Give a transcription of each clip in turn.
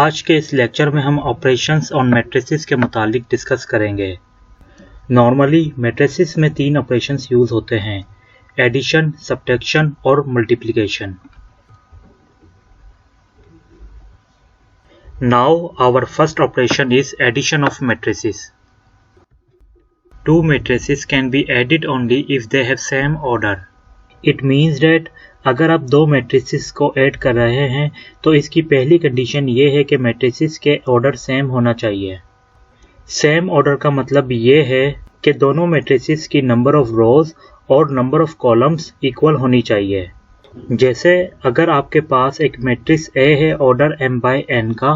आज के इस लेक्चर में हम ऑपरेशंस ऑन मैट्रिसेस के मुतालिक डिस्कस करेंगे। नॉर्मली मैट्रिसेस में 3 ऑपरेशंस यूज होते हैं, एडिशन, सब्ट्रैक्शन और multiplication. Now our first operation is addition of matrices. Two matrices can be added only if they have same order. It means that अगर आप दो मैट्रिसेस को add कर रहे हैं तो इसकी पहली कंडीशन ये है कि मैट्रिसेस के ऑर्डर सेम होना चाहिए। सेम ऑर्डर का मतलब ये है कि दोनों मैट्रिसेस की नंबर ऑफ रोज और नंबर ऑफ कॉलम्स इक्वल होनी चाहिए। जैसे अगर आपके पास एक मैट्रिक्स A है ऑर्डर m/n का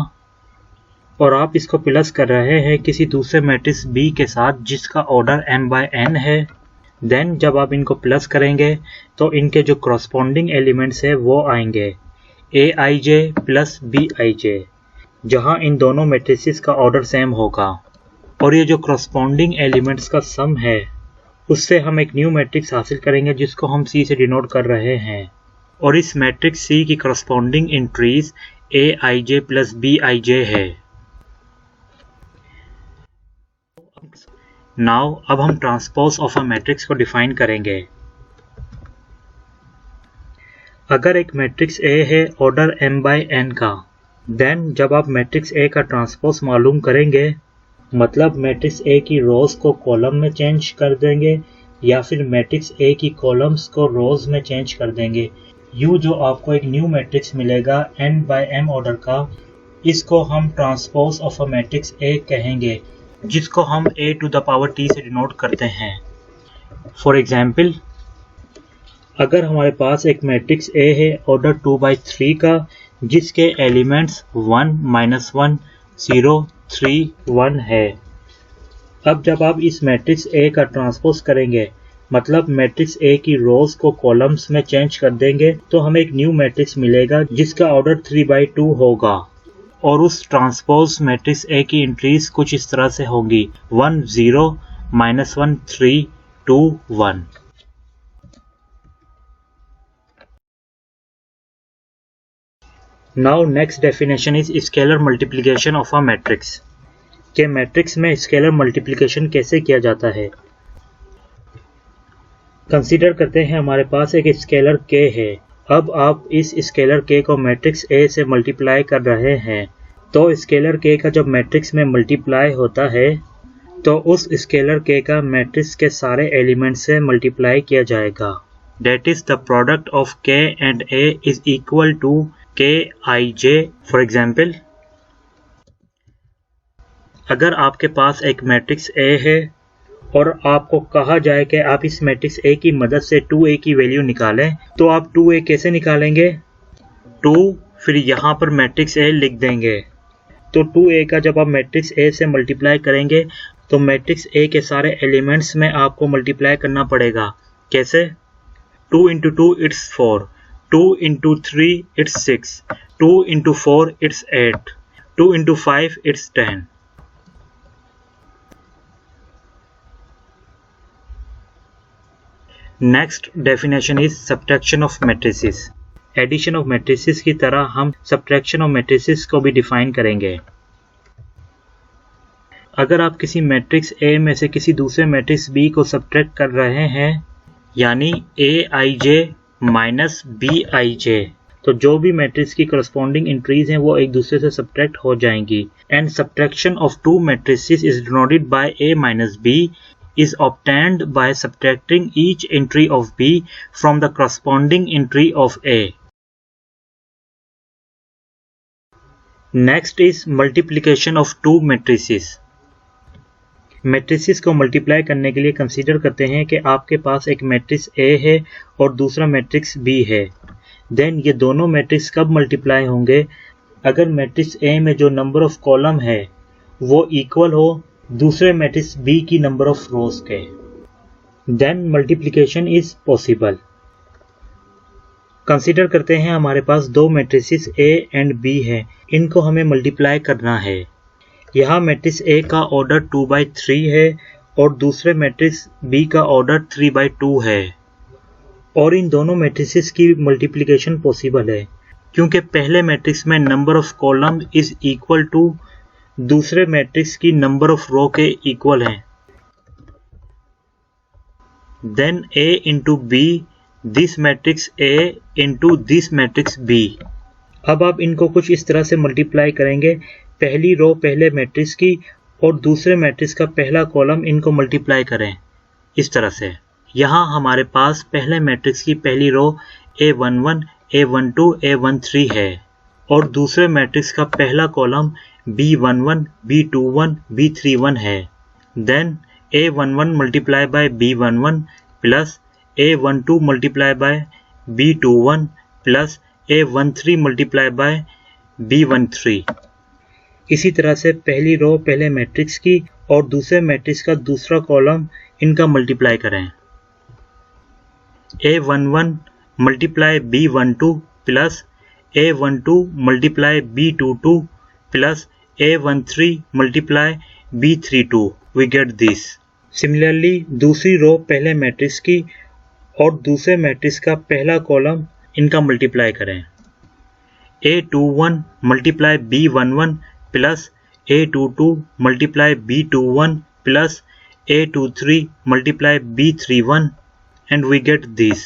और आप इसको प्लस कर रहे हैं किसी दूसरे मैट्रिक्स B के साथ जिसका ऑर्डर m/n है, देन जब आप इनको प्लस करेंगे तो इनके जो करस्पॉन्डिंग एलिमेंट्स है वो आएंगे aij प्लस bij, जहां इन दोनों मैट्रिसेस का ऑर्डर सेम होगा। और ये जो करस्पॉन्डिंग एलिमेंट्स का सम है उससे हम एक न्यू मैट्रिक्स हासिल करेंगे जिसको हम C से डिनोट कर रहे हैं। और इस मैट्रिक्स C की corresponding entries aij plus bij है। नाउ अब हम ट्रांसपोज ऑफ अ मैट्रिक्स को डिफाइन करेंगे। अगर एक मैट्रिक्स A है ऑर्डर m/n का, देन जब आप मैट्रिक्स A का ट्रांसपोज मालूम करेंगे, मतलब मैट्रिक्स A की रोज को कॉलम में चेंज कर देंगे या फिर मैट्रिक्स A की कॉलम्स को रोज में चेंज कर देंगे, यूँ जो आपको एक न्यू मैट्रिक्स मिलेगा n/m ऑर्डर का, इसको हम transpose of a matrix A कहेंगे, जिसको हम a to the power t से डिनोट करते हैं। फॉर एग्जाम्पल, अगर हमारे पास एक मैट्रिक्स A है ऑर्डर 2/3 का जिसके एलिमेंट्स 1, -1, 0, 3, 1 है। अब जब आप इस मैट्रिक्स A का ट्रांसपोज करेंगे, मतलब मैट्रिक्स A की रोज को कॉलम्स में चेंज कर देंगे, तो हमें एक न्यू मैट्रिक्स मिलेगा जिसका ऑर्डर 3/2 होगा। और उस ट्रांसपोज मैट्रिक्स A की एंट्रीज कुछ इस तरह से होंगी 1, 0, -1, 3, 2, 1। Now next definition is scalar multiplication of a matrix. के मैट्रिक्स में स्केलर मल्टीप्लिकेशन कैसे किया जाता है। कंसीडर करते हैं हमारे पास एक स्केलर K है। अब आप इस स्केलर K को मैट्रिक्स A से मल्टीप्लाई कर रहे हैं, तो स्केलर K का जब मैट्रिक्स में मल्टीप्लाई होता है तो उस स्केलर K का मैट्रिक्स के सारे एलिमेंट से मल्टीप्लाई किया जाएगा। That is the product of K and A is equal to Kij। For example, अगर आपके पास एक मैट्रिक्स A है और आपको कहा जाए कि आप इस मैट्रिक्स A की मदद से 2A की वैल्यू निकालें, तो आप 2A कैसे निकालेंगे? 2 फिर यहाँ पर मैट्रिक्स A लिख देंगे। तो 2A का जब आप मैट्रिक्स A से मल्टीप्लाई करेंगे तो मैट्रिक्स A के सारे एलिमेंट्स में आपको मल्टीप्लाई करना पड़ेगा। कैसे? 2 × 2 it's 4, 2 × 3 it's 6, 2 × 4 it's 8, 2 × 5 it's 10। Next definition is subtraction of matrices. Addition of matrices की तरह हम सब्ट्रैक्शन ऑफ मैट्रिसेस को भी डिफाइन करेंगे। अगर आप किसी मैट्रिक्स A में से किसी दूसरे मैट्रिक्स B को सब्ट्रैक्ट कर रहे हैं, यानी aij माइनस bij, तो जो भी मैट्रिक्स की करस्पॉन्डिंग एंट्रीज हैं वो एक दूसरे से सब्ट्रैक्ट हो जाएंगी। And subtraction of to matrices is denoted by a minus b is obtained by subtracting each entry of B from the corresponding entry of A. Next is multiplication of two matrices. Matrices को multiply करने के लिए consider करते हैं कि आपके पास एक matrix A है और दूसरा मैट्रिक्स B है। देन ये दोनों मैट्रिक्स कब मल्टीप्लाई होंगे? अगर मैट्रिक्स A में जो नंबर ऑफ कॉलम है वो इक्वल हो दूसरे मैट्रिक्स B की नंबर ऑफ रोज के, then multiplication is possible. Consider करते हैं हमारे पास दो मैट्रिसेस A एंड B है, इनको हमें मल्टीप्लाई करना है। यहाँ मैट्रिक्स A का ऑर्डर 2/3 है और दूसरे मैट्रिक्स B का ऑर्डर 3/2 है, और इन दोनों मैट्रिसेस की मल्टीप्लिकेशन पॉसिबल है। क्योंकि पहले मैट्रिक्स में number of column is equal to दूसरे मैट्रिक्स की नंबर ऑफ रो के इक्वल हैं। Then A into B this matrix A into this matrix B। अब आप इनको कुछ इस तरह से मल्टीप्लाई करेंगे, पहली रो पहले मैट्रिक्स की और दूसरे मैट्रिक्स का पहला कॉलम, इनको मल्टीप्लाई करें इस तरह से। यहाँ हमारे पास पहले मैट्रिक्स की पहली रो A11, A12, A13 है और दूसरे मैट्रिक्स का पहला कॉलम B11, B21, B31 है। Then A11 multiply by B11 plus A12 multiply by B21 plus A13 multiply by B13। इसी तरह से पहली रो पहले मैट्रिक्स की और दूसरे मैट्रिक्स का दूसरा कॉलम, इनका मल्टीप्लाई करें। A11 multiply B12 plus A12 multiply B22 plus A13 multiply B32। We get this. Similarly, दूसरी रो पहले मैट्रिक्स की और दूसरे मैट्रिक्स का पहला कॉलम, इनका मल्टीप्लाई करें। A21 multiply B11 plus A22 multiply B21 plus A23 multiply B31 and we get this.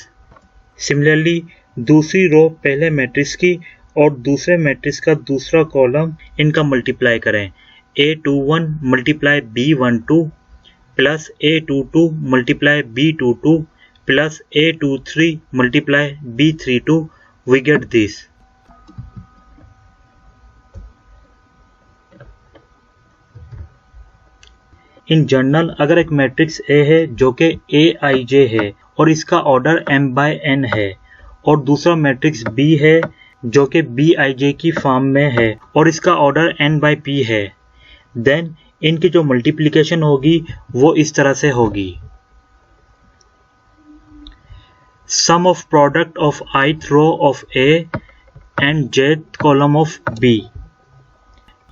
Similarly, दूसरी रो पहले मैट्रिक्स की और दूसरे मैट्रिक्स का दूसरा कॉलम, इनका मल्टीप्लाई करें। A21 multiply B12 plus A22 multiply B22 plus A23 multiply B32। We get this. In general अगर एक मैट्रिक्स A है जो कि Aij है और इसका ऑर्डर m/n है और दूसरा मैट्रिक्स B है जो कि Bij की फॉर्म में है और इसका ऑर्डर n/p है, देन इनकी जो मल्टीप्लिकेशन होगी वो इस तरह से होगी। Sum of product of ith row of A and jth column of B।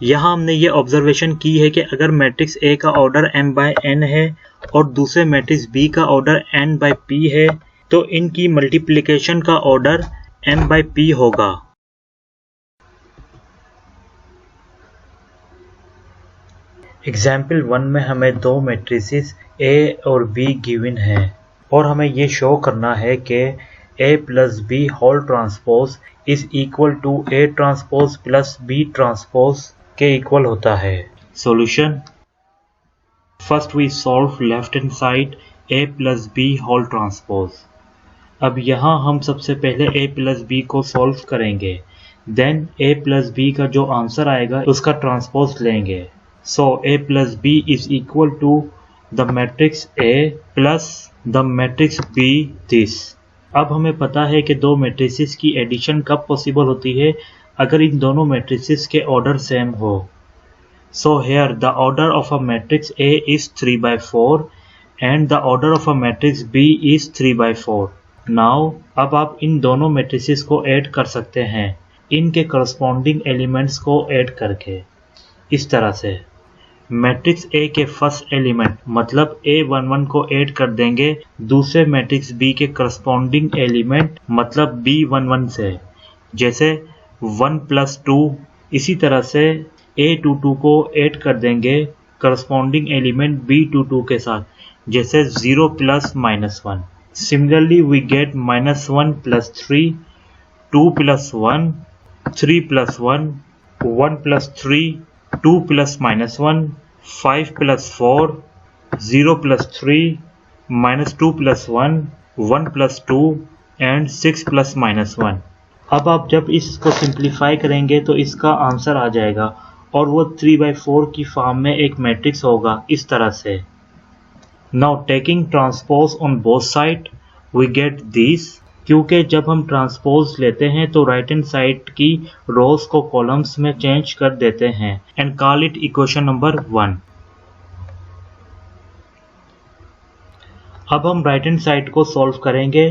यहाँ हमने ये ऑब्जर्वेशन की है कि अगर मैट्रिक्स A का ऑर्डर m/n है और दूसरे मैट्रिक्स B का ऑर्डर n/p है तो इनकी मल्टीप्लिकेशन का ऑर्डर m/p होगा। एग्जाम्पल 1 में हमें दो मैट्रिसेस A और B गिवन है और हमें ये शो करना है कि A plus B whole transpose is equal to A transpose plus B transpose के इक्वल होता है। Solution, first we solve left hand side A plus B whole transpose. अब यहाँ हम सबसे पहले A प्लस B को सॉल्व करेंगे, देन A प्लस B का जो आंसर आएगा उसका ट्रांसपोज लेंगे। So A plus B is equal to the matrix A plus the matrix B this. अब हमें पता है कि दो मैट्रिसेस की एडिशन कब पॉसिबल होती है, अगर इन दोनों मैट्रिसेस के ऑर्डर सेम हो। So here the order of a matrix A is 3/4 and the order of a matrix B is 3/4। Now अब आप इन दोनों मैट्रिसेस को ऐड कर सकते हैं इनके करस्पॉन्डिंग एलिमेंट्स को ऐड करके इस तरह से। मैट्रिक्स A के फर्स्ट एलिमेंट मतलब A11 को ऐड कर देंगे दूसरे मैट्रिक्स B के करस्पॉन्डिंग एलिमेंट मतलब B11 से, जैसे 1 + 2। इसी तरह से A22 को ऐड कर देंगे करस्पॉन्डिंग एलिमेंट B22 के साथ, जैसे 0 + -1। Similarly we get -1 + 3, 2 + 1, 3 + 1, 1 + 3, 2 + -1, 5 + 4, 0 + 3, -2 + 1, 1 + 2 and 6 + -1। अब आप जब इसको सिंप्लीफाई करेंगे तो इसका आंसर आ जाएगा और वो 3/4 की फॉर्म में एक मैट्रिक्स होगा इस तरह से। Now taking transpose on both side we get this. क्योंकि जब हम ट्रांसपोज लेते हैं तो राइट हैंड साइड की रोज को कॉलम्स में चेंज कर देते हैं and call it equation number 1। अब हम राइट हैंड साइड को सॉल्व करेंगे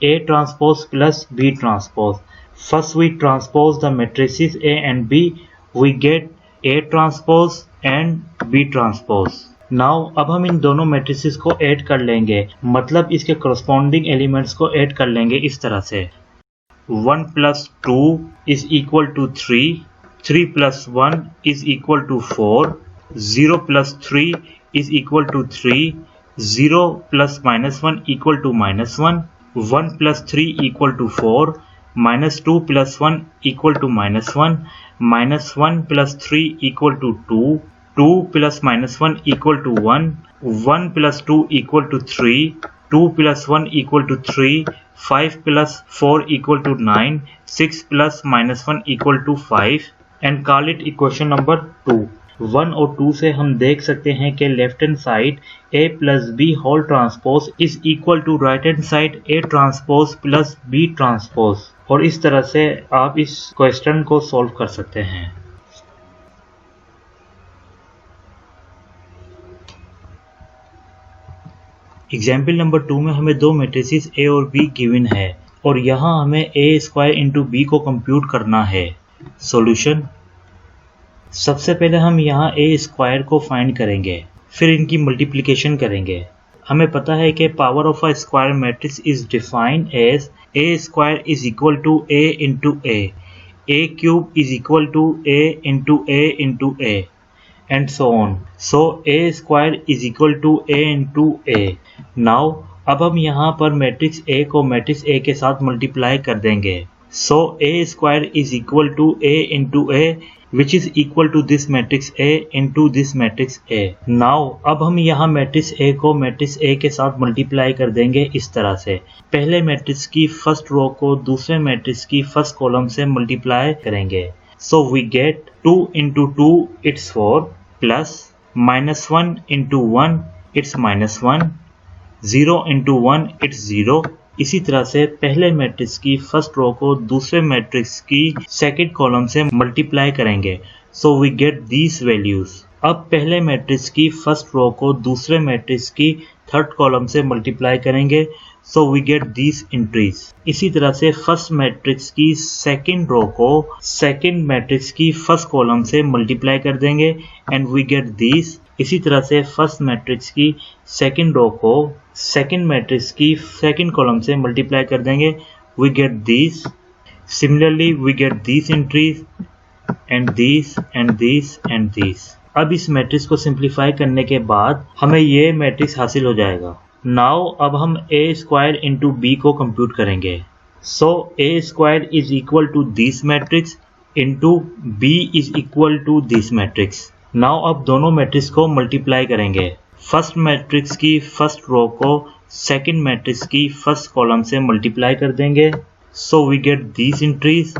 A transpose plus B transpose. First we transpose the matrices A and B, we get A transpose and B transpose. Now अब हम इन दोनों मैट्रिसेस को add कर लेंगे, मतलब इसके करस्पॉन्डिंग एलिमेंट्स को ऐड कर लेंगे इस तरह से। 1 plus 2 is equal to 3, 3 plus 1 is equal to 4, 0 plus 3 is equal to 3, 0 plus minus 1 equal to minus 1, 1 plus 3 equal to 4, minus 2 plus 1 equal to minus 1, minus 1 plus 3 equal to 2, 2 plus minus 1 equal to 1, 1 plus 2 equal to 3, 2 plus 1 equal to 3, 5 plus 4 equal to 9, 6 plus minus 1 equal to 5 and call it equation number 2. 1 और 2 से हम देख सकते हैं कि left hand side a plus B whole transpose is equal to right hand side a transpose plus b transpose, और इस तरह से आप इस क्वेश्चन को सॉल्व कर सकते हैं। एग्जाम्पल नंबर 2 में हमें दो मैट्रिसेस A और B गिवन है और यहाँ हमें a स्क्वायर इंटू बी को कंप्यूट करना है। सॉल्यूशन, सबसे पहले हम यहाँ a स्क्वायर को फाइंड करेंगे, फिर इनकी मल्टीप्लिकेशन करेंगे। हमें पता है कि power of a square matrix is defined as a square is equal to a into a cube is equal to a into a and so on. So a square is equal to a into a. Now अब हम यहाँ पर matrix A को matrix A के साथ multiply कर देंगे। So a square is equal to a into a which is equal to this matrix A into this matrix A. Now अब हम यहाँ मैट्रिक्स A को मैट्रिक्स A के साथ मल्टीप्लाई कर देंगे इस तरह से। पहले मैट्रिक्स की फर्स्ट रो को दूसरे मैट्रिक्स की फर्स्ट कॉलम से मल्टीप्लाई करेंगे। So we get 2 into 2 it's 4 plus minus 1 into 1 it's minus 1, 0 into 1 it's 0। इसी तरह से पहले मैट्रिक्स की फर्स्ट रो को दूसरे मैट्रिक्स की सेकंड कॉलम से मल्टीप्लाई करेंगे। So we get these values। अब पहले मैट्रिक्स की फर्स्ट रो को दूसरे मैट्रिक्स की थर्ड कॉलम से मल्टीप्लाई करेंगे। So we get these entries। इसी तरह से फर्स्ट मैट्रिक्स की सेकंड रो को सेकंड मैट्रिक्स की फर्स्ट कॉलम से मल्टीप्लाई कर देंगे and we get these। इसी तरह से फर्स्ट मैट्रिक्स की सेकंड रो को सेकंड मैट्रिक्स की सेकंड कॉलम से मल्टीप्लाई कर देंगे, we get these। Similarly we get these entries and these and these and these। अब इस मैट्रिक्स को सिंप्लीफाई करने के बाद हमें ये मैट्रिक्स हासिल हो जाएगा। नाउ अब हम a स्क्वायर इंटू बी को कंप्यूट करेंगे। So a square is equal to this matrix into b is equal to this matrix. Now अब दोनों मैट्रिक्स को मल्टीप्लाई करेंगे। फर्स्ट मैट्रिक्स की फर्स्ट रो को सेकंड मैट्रिक्स की फर्स्ट कॉलम से मल्टीप्लाई कर देंगे। So we get this entries.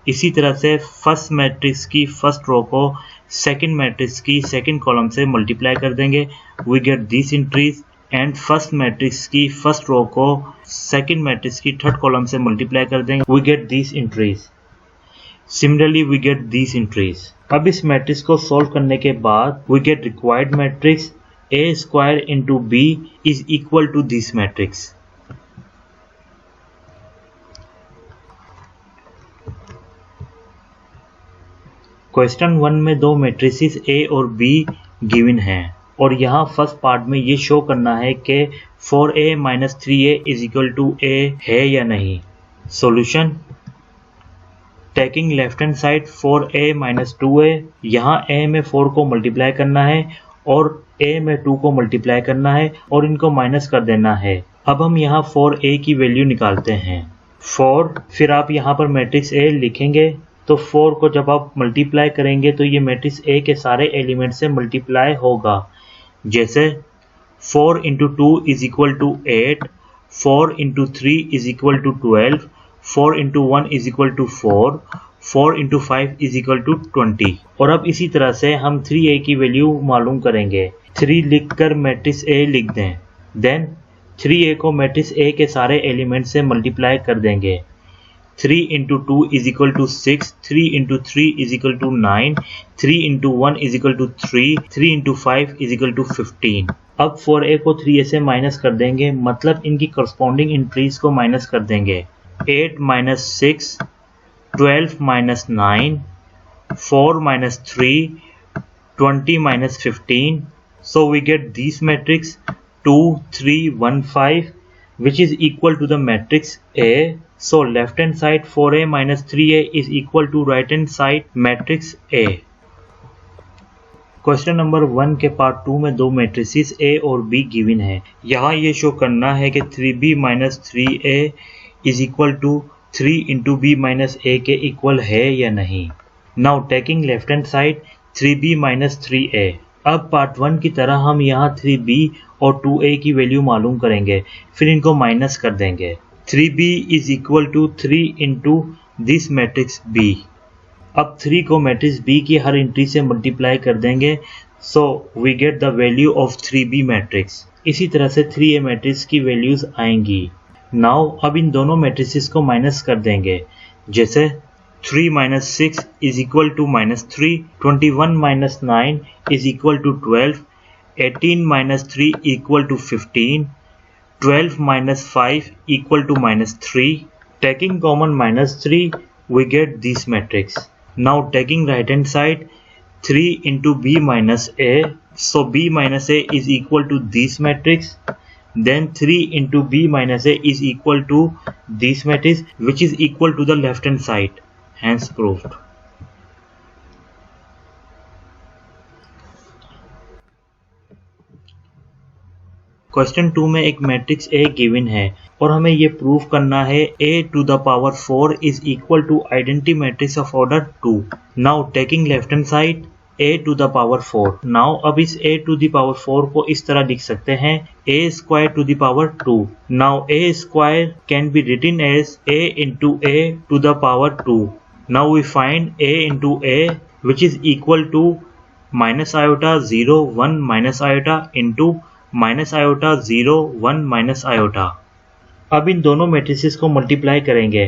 इसी तरह से फर्स्ट मैट्रिक्स की फर्स्ट रो को सेकंड मैट्रिक्स की सेकंड कॉलम से मल्टीप्लाई कर देंगे, we get this entries. And first matrix की फर्स्ट रो को सेकंड मैट्रिक्स की थर्ड कॉलम से मल्टीप्लाई कर देंगे, we get this entries. Similarly we get this entries. अब इस मैट्रिक्स को सॉल्व करने के बाद we get required matrix a square into B is equal to this matrix. Question 1 में दो मैट्रिसेस A और B गिवन हैं और यहाँ फर्स्ट पार्ट में ये शो करना है कि 4a minus 3a is equal to a है या नहीं। Solution, taking left hand side 4a minus 2a, यहाँ a में 4 को मल्टीप्लाई करना है और a में 2 को मल्टीप्लाई करना है और इनको माइनस कर देना है। अब हम यहाँ 4a की वैल्यू निकालते हैं 4, फिर आप यहाँ पर मैट्रिक्स A लिखेंगे तो 4 को जब आप मल्टीप्लाई करेंगे तो ये मैट्रिक्स A के सारे एलिमेंट से मल्टीप्लाई होगा। जैसे 4 into 2 is equal to 8, 4 into 3 is equal to 12, 4 into 1 is equal to 4, 4 into 5 is equal to 20। और अब इसी तरह से हम 3a की वैल्यू मालूम करेंगे। 3 लिखकर मैट्रिक्स A लिख दें, देन 3a को मैट्रिक्स A के सारे एलिमेंट से मल्टीप्लाई कर देंगे। 3 into 2 is equal to 6, 3 into 3 is equal to 9, 3 into 1 is equal to 3, 3 into 5 is equal to 15। अब 4a को 3a से माइनस कर देंगे, मतलब इनकी करस्पॉन्डिंग एंट्रीज को माइनस कर देंगे। 8 minus 6, 12 minus 9, 4 minus 3, 20 minus 15। So we get these matrix 2, 3, 1, 5, which is equal to the matrix A. So left hand side 4A minus 3A is equal to right hand side matrix A. Question number 1 के part 2 में दो matrices A और B given है। यहाँ ये show करना है कि 3B minus 3A is equal to 3 into B minus A के इक्वल है या नहीं। Now taking left hand side 3B minus 3A। अब पार्ट 1 की तरह हम यहाँ 3B और 2A की वैल्यू मालूम करेंगे, फिर इनको माइनस कर देंगे। 3B is equal to 3 into this matrix B। अब 3 को मैट्रिक्स B की हर एंट्री से मल्टीप्लाई कर देंगे, so we get the value of 3B matrix. इसी तरह से 3A मैट्रिक्स की वैल्यूज आएंगी। नाउ अब इन दोनों मैट्रिसेस को माइनस कर देंगे, जैसे 3 minus 6 is equal to minus 3, 21 minus 9 is equal to 12, 18 minus 3 equal to 15, 12 minus 5 equal to minus 3. Taking common minus 3, we get this matrix. Now taking right hand side 3 into B minus A. So B minus A is equal to this matrix. Then 3 into B minus A is equal to this matrix, which is equal to the left hand side. Hence proved. Question 2 में एक matrix A given है और हमें ये prove करना है A to the power 4 is equal to identity matrix of order 2. Now taking left hand side A to the power 4. Now अब इस A to the power 4 को इस तरह लिख सकते हैं A square to the power 2. Now A square can be written as A into A to the power 2. Now we find A into A, which is equal to minus iota 0 1 minus iota into minus iota 0 1 minus iota. अब इन दोनों matrices को multiply करेंगे।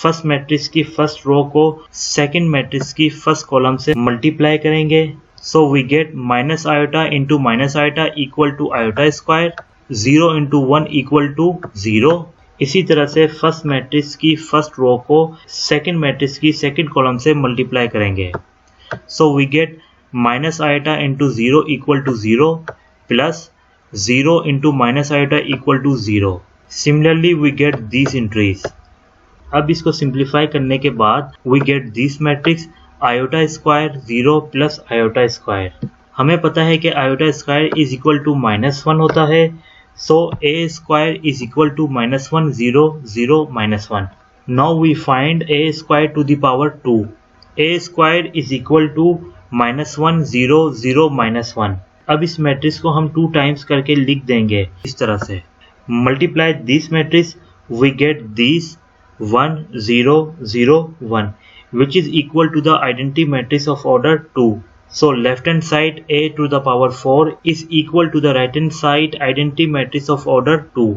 First matrix की first row को second matrix की first column से multiply करेंगे, so we get minus iota into minus iota equal to iota square, 0 into 1 equal to 0। इसी तरह से फर्स्ट मैट्रिक्स की फर्स्ट रो को सेकंड मैट्रिक्स की सेकंड कॉलम से मल्टीप्लाई करेंगे, so we get minus iota into 0 equal to 0 plus 0 into minus iota equal to 0. Similarly, we get these entries. अब इसको सिंप्लीफाई करने के बाद we get this matrix iota square 0 plus iota square. हमें पता है कि iota square is equal to -1 होता है, so a square is equal to -1 0 0 -1. Now we find a square to the power 2. a square is equal to -1 0 0 -1. अब इस matrix को हम 2 टाइम्स करके लिख देंगे इस तरह से। Multiply this matrix, we get this 1 0 0 1, which is equal to the identity matrix of order 2. So left hand side A to the power 4 is equal to the right hand side identity matrix of order 2.